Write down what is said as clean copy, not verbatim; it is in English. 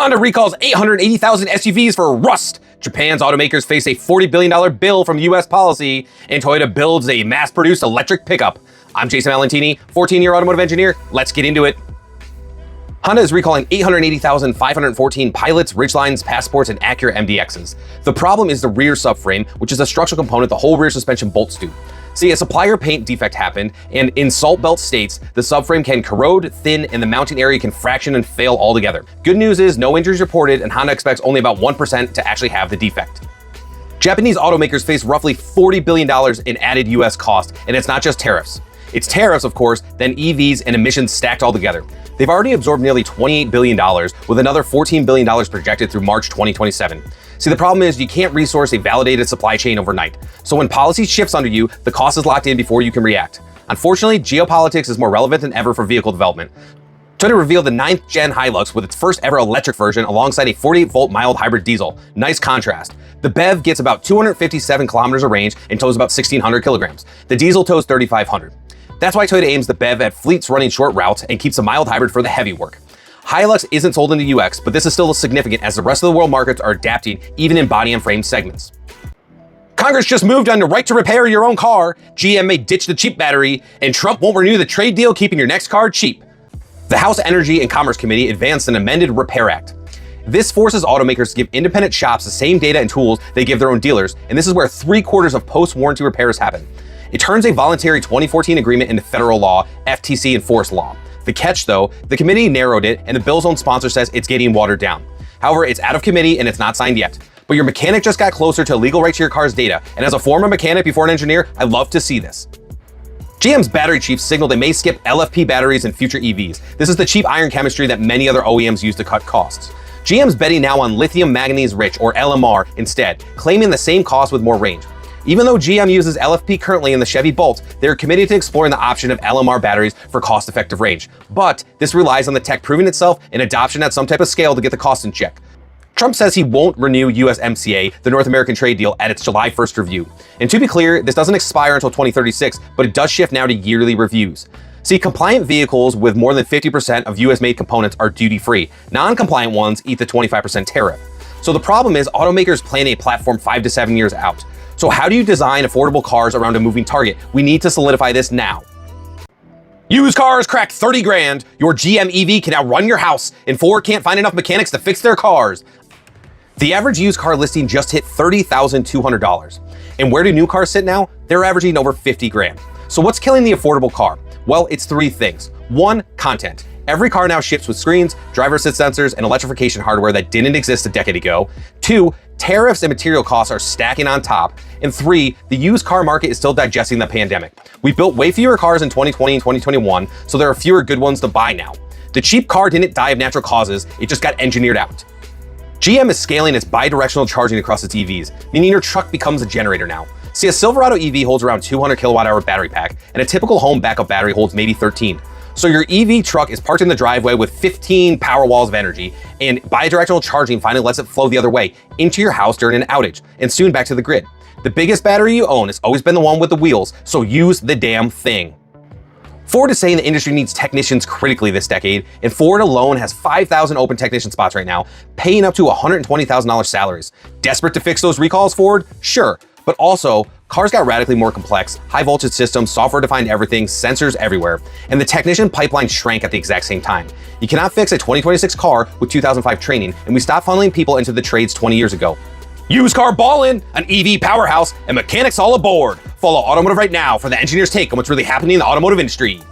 Honda recalls 880,000 SUVs for rust. Japan's automakers face a $40 billion bill from US policy, and Toyota builds a mass-produced electric pickup. I'm Jason Valentini, 14-year automotive engineer. Let's get into it. Honda is recalling 880,514 Pilots, Ridgelines, Passports, and Acura MDXs. The problem is the rear subframe, which is a structural component the whole rear suspension bolts to. See, a supplier paint defect happened, and in salt belt states, the subframe can corrode, thin, and the mounting area can fraction and fail altogether. Good news is no injuries reported, and Honda expects only about 1% to actually have the defect. Japanese automakers face roughly $40 billion in added US cost, and it's not just tariffs. It's tariffs, of course, then EVs and emissions stacked all together. They've already absorbed nearly $28 billion, with another $14 billion projected through March 2027. See, the problem is you can't resource a validated supply chain overnight. So when policy shifts under you, the cost is locked in before you can react. Unfortunately, geopolitics is more relevant than ever for vehicle development. Toyota revealed the 9th gen Hilux with its first ever electric version alongside a 48-volt mild hybrid diesel. Nice contrast. The BEV gets about 257 kilometers of range and tows about 1,600 kilograms. The diesel tows 3,500. That's why Toyota aims the BEV at fleets running short routes and keeps a mild hybrid for the heavy work. Hilux isn't sold in the UX, but this is still significant as the rest of the world markets are adapting even in body and frame segments. Congress just moved on the right to repair your own car, GM may ditch the cheap battery, and Trump won't renew the trade deal keeping your next car cheap. The House Energy and Commerce Committee advanced an amended Repair Act. This forces automakers to give independent shops the same data and tools they give their own dealers, and this is where 3/4 of post-warranty repairs happen. It turns a voluntary 2014 agreement into federal law, FTC-enforced law. The catch, though, the committee narrowed it, and the bill's own sponsor says it's getting watered down. However, it's out of committee and it's not signed yet. But your mechanic just got closer to legal right to your car's data, and as a former mechanic before an engineer, I love to see this. GM's battery chief signaled they may skip LFP batteries in future EVs. This is the cheap iron chemistry that many other OEMs use to cut costs. GM's betting now on lithium manganese-rich, or LMR, instead, claiming the same cost with more range. Even though GM uses LFP currently in the Chevy Bolt, they're committed to exploring the option of LMR batteries for cost-effective range. But this relies on the tech proving itself and adoption at some type of scale to get the cost in check. Trump says he won't renew USMCA, the North American trade deal, at its July 1st review. And to be clear, this doesn't expire until 2036, but it does shift now to yearly reviews. See, compliant vehicles with more than 50% of US-made components are duty-free. Non-compliant ones eat the 25% tariff. So the problem is automakers plan a platform 5 to 7 years out. So how do you design affordable cars around a moving target? We need to solidify this now. Used cars crack 30 grand. Your GM EV can outrun your house, and Ford can't find enough mechanics to fix their cars. The average used car listing just hit $30,200. And where do new cars sit now? They're averaging over 50 grand. So what's killing the affordable car? Well, it's 3 things. 1, content. Every car now ships with screens, driver assist sensors, and electrification hardware that didn't exist a decade ago. 2, tariffs and material costs are stacking on top. And 3, the used car market is still digesting the pandemic. We built way fewer cars in 2020 and 2021, so there are fewer good ones to buy now. The cheap car didn't die of natural causes, it just got engineered out. GM is scaling its bi-directional charging across its EVs, meaning your truck becomes a generator now. See, a Silverado EV holds around 200 kilowatt-hour battery pack, and a typical home backup battery holds maybe 13. So your EV truck is parked in the driveway with 15 power walls of energy, and bidirectional charging finally lets it flow the other way into your house during an outage, and soon back to the grid. The biggest battery you own has always been the one with the wheels, so use the damn thing. Ford is saying the industry needs technicians critically this decade, and Ford alone has 5,000 open technician spots right now, paying up to $120,000 salaries. Desperate to fix those recalls, Ford? Sure, but also, cars got radically more complex, high voltage systems, software-defined everything, sensors everywhere, and the technician pipeline shrank at the exact same time. You cannot fix a 2026 car with 2005 training, and we stopped funneling people into the trades 20 years ago. Used car ballin', an EV powerhouse, and mechanics all aboard. Follow Automotive right now for the engineer's take on what's really happening in the automotive industry.